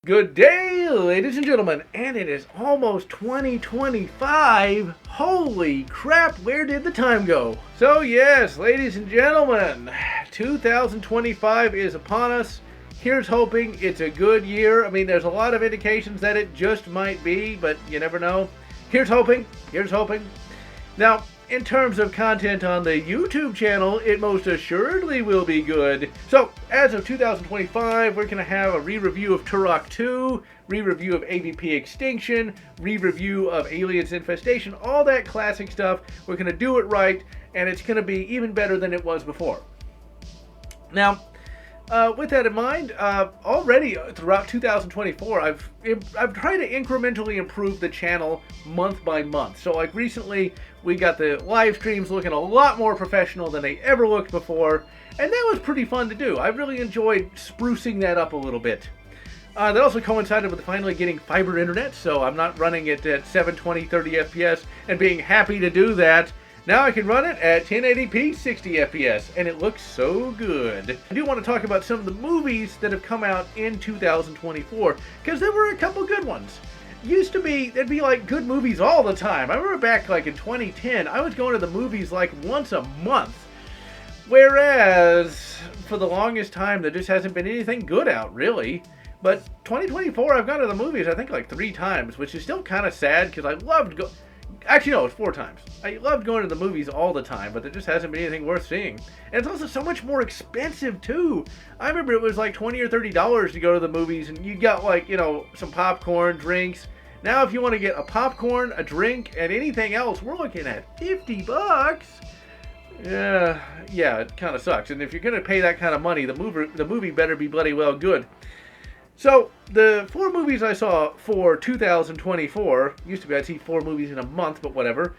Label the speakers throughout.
Speaker 1: Good day, ladies and gentlemen, and it is almost 2025. Holy crap, where did the time go? So yes, ladies and gentlemen, 2025 is upon us. Here's hoping it's a good year. I mean, there's a lot of indications that it just might be, but you never know. Here's hoping. Here's hoping. Now, in terms of content on the YouTube channel, it most assuredly will be good. So, as of 2025, we're going to have a re-review of Turok 2, re-review of AVP Extinction, re-review of Aliens Infestation, all that classic stuff. We're going to do it right, and it's going to be even better than it was before. Now, with that in mind, already throughout 2024, I've tried to incrementally improve the channel month by month. So like recently, we got the live streams looking a lot more professional than they ever looked before, and that was pretty fun to do. I really enjoyed sprucing that up a little bit. That also coincided with finally getting fiber internet, so I'm not running it at 720, 30 FPS, and being happy to do that. Now I can run it at 1080p 60 FPS, and it looks so good. I do want to talk about some of the movies that have come out in 2024, because there were a couple good ones. Used to be, there'd be like good movies all the time. I remember back like in 2010, I was going to the movies like once a month. Whereas, for the longest time, there just hasn't been anything good out, really. But 2024, I've gone to the movies, I think like 3 times, which is still kind of sad, because I loved going... Actually, no, it's 4 times. I loved going to the movies all the time, but there just hasn't been anything worth seeing. And it's also so much more expensive, too. I remember it was like $20 or $30 to go to the movies, and you got like, you know, some popcorn, drinks. Now, if you want to get a popcorn, a drink, and anything else, we're looking at $50. Yeah, it kind of sucks. And if you're going to pay that kind of money, the movie better be bloody well good. So, the 4 movies I saw for 2024, used to be I'd see 4 movies in a month, but whatever.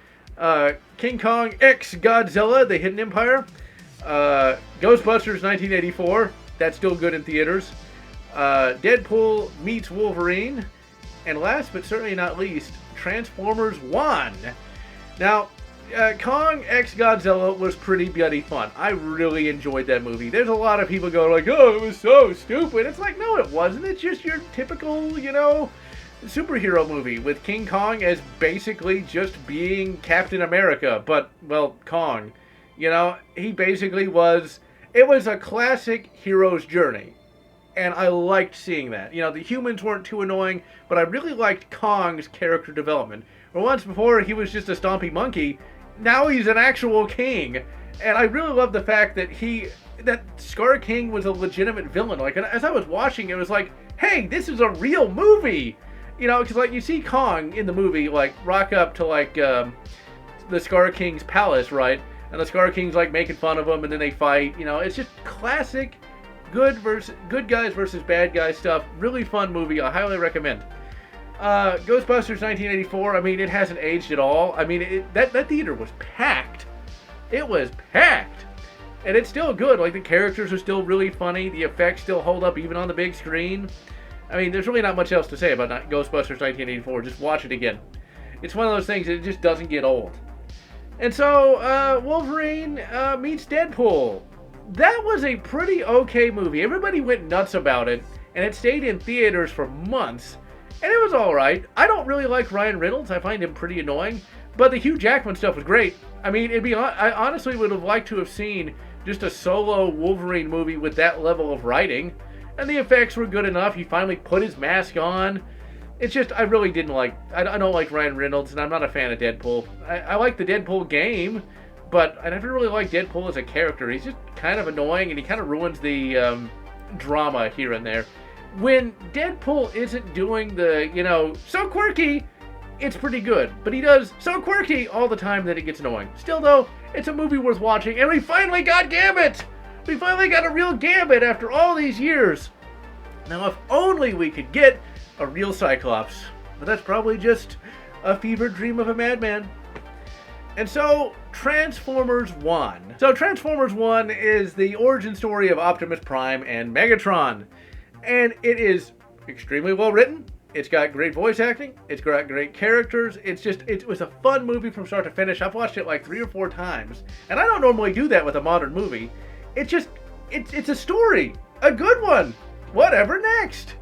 Speaker 1: King Kong X Godzilla, The Hidden Empire. Ghostbusters 1984, that's still good in theaters. Deadpool meets Wolverine. And last but certainly not least, Transformers 1. Now, Kong X Godzilla was pretty bloody fun. I really enjoyed that movie. There's a lot of people going like, oh, it was so stupid. It's like, no, it wasn't. It's just your typical, you know, superhero movie with King Kong as basically just being Captain America, but, well, Kong. You know, he basically was, it was a classic hero's journey. And I liked seeing that. You know, the humans weren't too annoying, but I really liked Kong's character development. Where once before, he was just a stompy monkey. Now he's an actual king, and I really love the fact that that Scar King was a legitimate villain. Like, as I was watching, it was like, hey, this is a real movie, you know, because like you see Kong in the movie like rock up to like the Scar King's palace, right? And the Scar King's like making fun of him, and then they fight. You know, it's just classic good guys versus bad guys stuff. Really fun movie. I highly recommend. Ghostbusters 1984, I mean, it hasn't aged at all. I mean, that theater was packed. It was packed. And it's still good. Like, the characters are still really funny. The effects still hold up even on the big screen. I mean, there's really not much else to say about Ghostbusters 1984. Just watch it again. It's one of those things that it just doesn't get old. And so, Wolverine meets Deadpool. That was a pretty okay movie. Everybody went nuts about it, and it stayed in theaters for months. And it was alright. I don't really like Ryan Reynolds. I find him pretty annoying. But the Hugh Jackman stuff was great. I mean, I honestly would have liked to have seen just a solo Wolverine movie with that level of writing. And the effects were good enough. He finally put his mask on. It's just, I really didn't like... I don't like Ryan Reynolds, and I'm not a fan of Deadpool. I like the Deadpool game, but I never really liked Deadpool as a character. He's just kind of annoying, and he kind of ruins the drama here and there. When Deadpool isn't doing the, you know, so quirky, it's pretty good. But he does so quirky all the time that it gets annoying. Still, though, it's a movie worth watching, and we finally got Gambit! We finally got a real Gambit after all these years. Now, if only we could get a real Cyclops. But that's probably just a fevered dream of a madman. And so, Transformers 1. So, Transformers 1 is the origin story of Optimus Prime and Megatron. And it is extremely well written. It's got great voice acting. It's got great characters. It was a fun movie from start to finish. I've watched it like 3 or 4 times. And I don't normally do that with a modern movie. It's a story. A good one. Whatever next.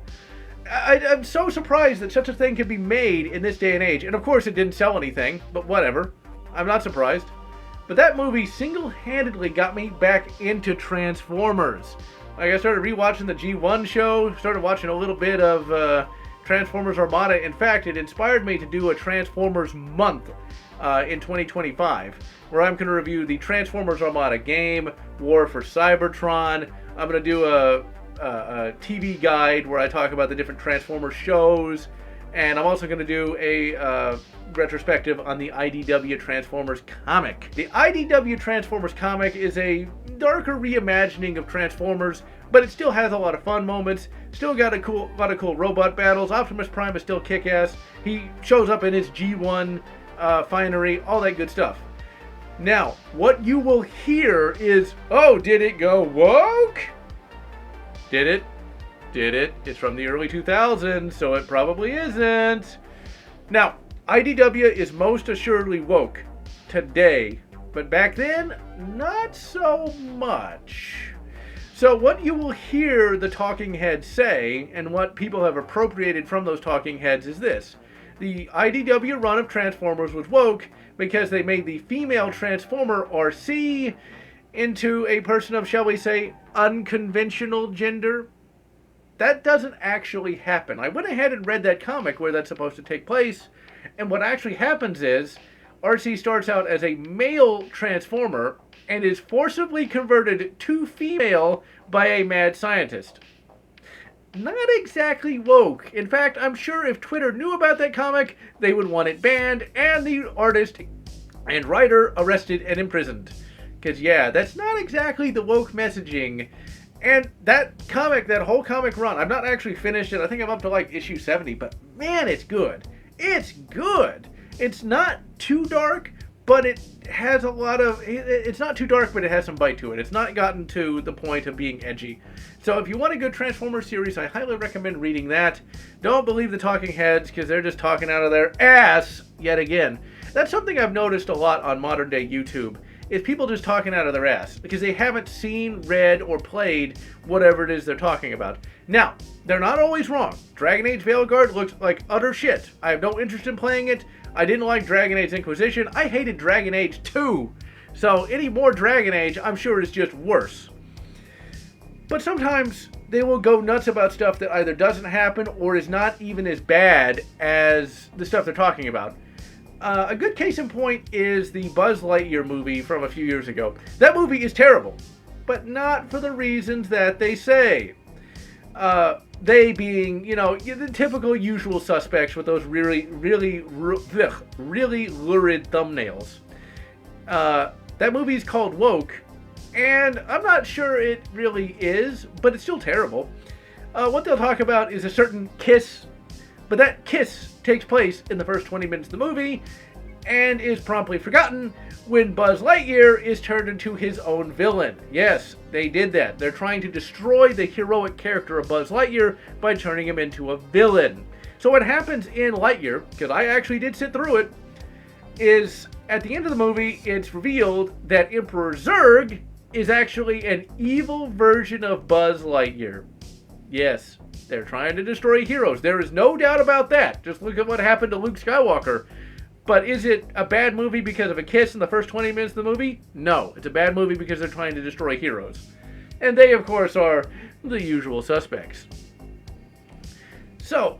Speaker 1: I'm so surprised that such a thing could be made in this day and age. And of course it didn't sell anything, but whatever. I'm not surprised. But that movie single-handedly got me back into Transformers. Like, I started rewatching the G1 show, started watching a little bit of Transformers Armada. In fact, it inspired me to do a Transformers month in 2025, where I'm going to review the Transformers Armada game, War for Cybertron. I'm going to do a TV guide where I talk about the different Transformers shows, and I'm also going to do a retrospective on the IDW Transformers comic. The IDW Transformers comic is a darker reimagining of Transformers, but it still has a lot of fun moments. Still got a lot of cool robot battles. Optimus Prime is still kick-ass. He shows up in his G1 finery, all that good stuff. Now, what you will hear is, oh, did it go woke? Did it? Did it? It's from the early 2000s, so it probably isn't. Now, IDW is most assuredly woke today, but back then, not so much. So what you will hear the talking heads say, and what people have appropriated from those talking heads, is this. The IDW run of Transformers was woke because they made the female Transformer, RC, into a person of, shall we say, unconventional gender. That doesn't actually happen. I went ahead and read that comic where that's supposed to take place, and what actually happens is RC starts out as a male Transformer and is forcibly converted to female by a mad scientist. Not exactly woke. In fact, I'm sure if Twitter knew about that comic, they would want it banned and the artist and writer arrested and imprisoned. Because, yeah, that's not exactly the woke messaging. And that comic, that whole comic run, I've not actually finished it. I think I'm up to like issue 70, but man, it's good. It's good. It's not too dark, but it has a lot of... It's not too dark, but it has some bite to it. It's not gotten to the point of being edgy. So if you want a good Transformers series, I highly recommend reading that. Don't believe the talking heads, because they're just talking out of their ass yet again. That's something I've noticed a lot on modern day YouTube, is people just talking out of their ass, because they haven't seen, read, or played whatever it is they're talking about. Now, they're not always wrong. Dragon Age Veilguard looks like utter shit. I have no interest in playing it. I didn't like Dragon Age Inquisition. I hated Dragon Age 2. So any more Dragon Age, I'm sure, is just worse. But sometimes they will go nuts about stuff that either doesn't happen or is not even as bad as the stuff they're talking about. A good case in point is the Buzz Lightyear movie from a few years ago. That movie is terrible, but not for the reasons that they say. They being, you know, the typical usual suspects with those really lurid thumbnails. That movie is called Woke, and I'm not sure it really is, but it's still terrible. What they'll talk about is a certain kiss, but that kiss takes place in the first 20 minutes of the movie and is promptly forgotten when Buzz Lightyear is turned into his own villain. Yes, they did that. They're trying to destroy the heroic character of Buzz Lightyear by turning him into a villain. So what happens in Lightyear, because I actually did sit through it, is at the end of the movie, it's revealed that Emperor Zurg is actually an evil version of Buzz Lightyear. Yes, they're trying to destroy heroes. There is no doubt about that. Just look at what happened to Luke Skywalker. But is it a bad movie because of a kiss in the first 20 minutes of the movie? No, it's a bad movie because they're trying to destroy heroes. And they, of course, are the usual suspects. So,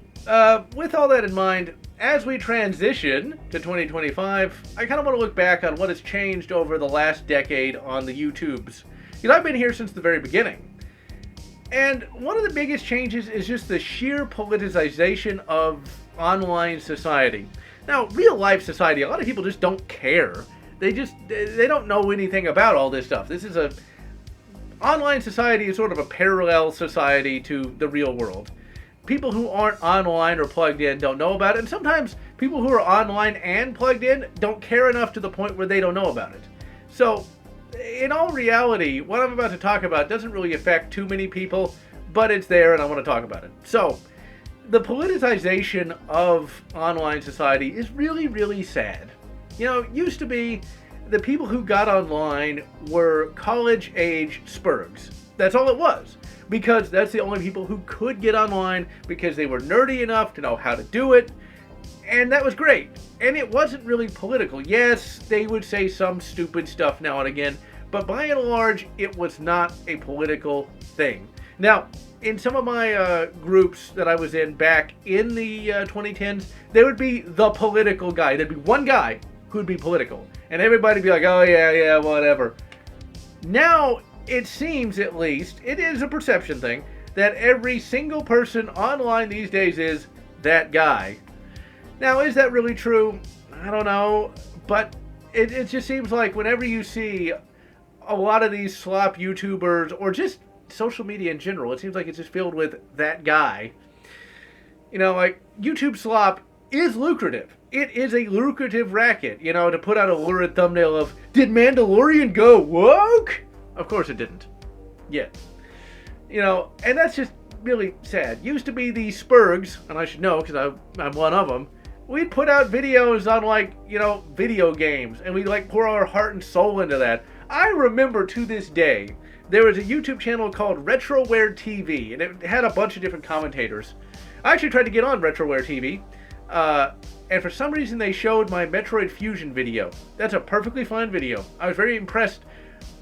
Speaker 1: with all that in mind, as we transition to 2025, I kind of want to look back on what has changed over the last decade on the YouTubes. Because I've been here since the very beginning. And one of the biggest changes is just the sheer politicization of online society. Now, real life society, a lot of people just don't care. They don't know anything about all this stuff. Online society is sort of a parallel society to the real world. People who aren't online or plugged in don't know about it, and sometimes people who are online and plugged in don't care enough to the point where they don't know about it. So, in all reality, what I'm about to talk about doesn't really affect too many people, but it's there and I want to talk about it. So, the politicization of online society is really, really sad. You know, it used to be the people who got online were college-age Spergs. That's all it was. Because that's the only people who could get online because they were nerdy enough to know how to do it. And that was great. And it wasn't really political. Yes, they would say some stupid stuff now and again, but by and large, it was not a political thing. Now, in some of my groups that I was in back in the 2010s, there would be the political guy. There'd be one guy who would be political. And everybody would be like, oh, yeah, whatever. Now, it seems, at least, it is a perception thing, that every single person online these days is that guy. Now, is that really true? I don't know. But it just seems like whenever you see a lot of these slop YouTubers, or just social media in general, it seems like it's just filled with that guy. You know, like, YouTube slop is lucrative. It is a lucrative racket, you know, to put out a lurid thumbnail of, did Mandalorian go woke? Of course it didn't. Yet. You know, and that's just really sad. Used to be the Spergs, and I should know because I'm one of them. We'd put out videos on, like, you know, video games, and we'd, like, pour our heart and soul into that. I remember to this day, there was a YouTube channel called RetroWare TV, and it had a bunch of different commentators. I actually tried to get on RetroWare TV, and for some reason they showed my Metroid Fusion video. That's a perfectly fine video. I was very impressed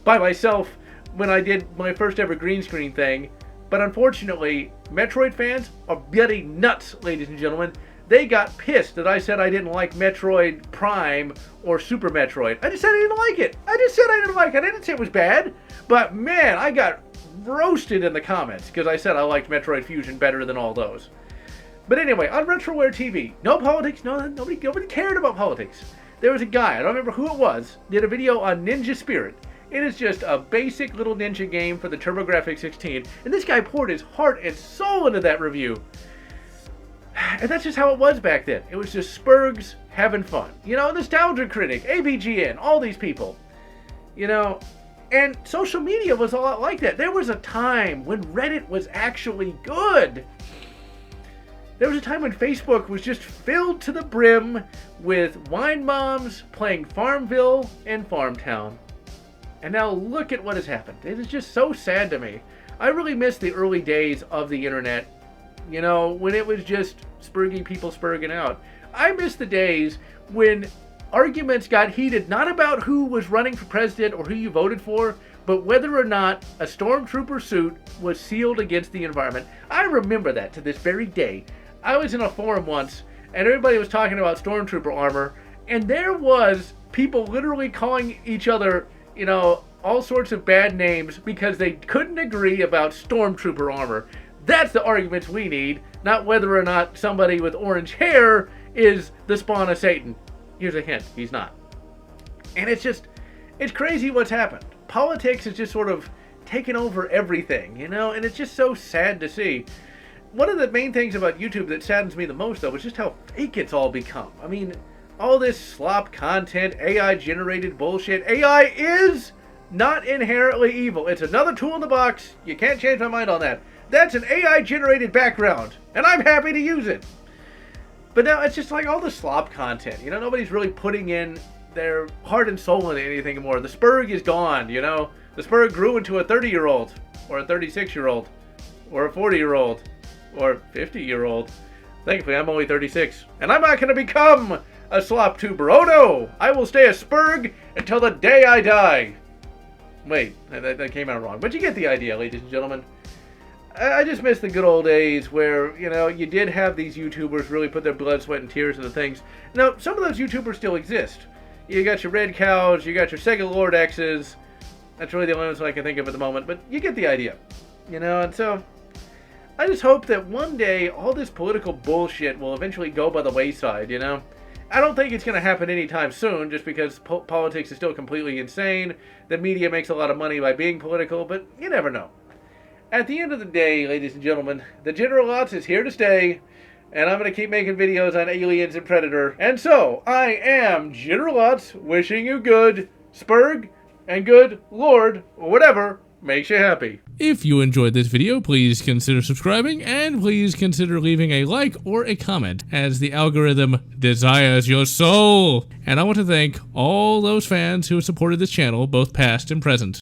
Speaker 1: by myself when I did my first ever green screen thing, but unfortunately, Metroid fans are bloody nuts, ladies and gentlemen. They got pissed that I said I didn't like Metroid Prime or Super Metroid. I just said I didn't like it. I just said I didn't like it. I didn't say it was bad. But man, I got roasted in the comments because I said I liked Metroid Fusion better than all those. But anyway, on RetroWare TV, no politics, nobody cared about politics. There was a guy, I don't remember who it was, did a video on Ninja Spirit. It is just a basic little ninja game for the TurboGrafx 16, and this guy poured his heart and soul into that review. And that's just how it was back then. It was just Spergs having fun. You know, Nostalgia Critic, ABGN, all these people. You know, and social media was a lot like that. There was a time when Reddit was actually good. There was a time when Facebook was just filled to the brim with wine moms playing Farmville and Farmtown. And now look at what has happened. It is just so sad to me. I really miss the early days of the internet. You know, when it was just spurgy people spurging out. I miss the days when arguments got heated not about who was running for president or who you voted for, but whether or not a stormtrooper suit was sealed against the environment. I remember that to this very day. I was in a forum once, and everybody was talking about stormtrooper armor, and there was people literally calling each other, you know, all sorts of bad names because they couldn't agree about stormtrooper armor. That's the arguments we need, not whether or not somebody with orange hair is the spawn of Satan. Here's a hint, he's not. And it's crazy what's happened. Politics has just sort of taken over everything, you know, and it's just so sad to see. One of the main things about YouTube that saddens me the most, though, is just how fake it's all become. I mean, all this slop content, AI-generated bullshit. AI is not inherently evil. It's another tool in the box. You can't change my mind on that. That's an AI-generated background, and I'm happy to use it. But now it's just like all the slop content. You know, nobody's really putting in their heart and soul into anything anymore. The Sperg is gone, you know. The Sperg grew into a 30-year-old, or a 36-year-old, or a 40-year-old, or a 50-year-old. Thankfully, I'm only 36, and I'm not going to become a slop tuber. Oh no! I will stay a Sperg until the day I die. Wait, that came out wrong. But you get the idea, ladies and gentlemen. I just miss the good old days where, you know, you did have these YouTubers really put their blood, sweat, and tears into things. Now, some of those YouTubers still exist. You got your Red Cows, you got your Sega Lord X's. That's really the only ones I can think of at the moment, but you get the idea. You know, and so I just hope that one day all this political bullshit will eventually go by the wayside, you know? I don't think it's going to happen anytime soon, just because politics is still completely insane. The media makes a lot of money by being political, but you never know. At the end of the day, ladies and gentlemen, the General Lotz is here to stay, and I'm going to keep making videos on Aliens and Predator. And so, I am General Lotz, wishing you good Sperg, and good Lord, or whatever, makes you happy.
Speaker 2: If you enjoyed this video, please consider subscribing, and please consider leaving a like or a comment, as the algorithm desires your soul. And I want to thank all those fans who have supported this channel, both past and present.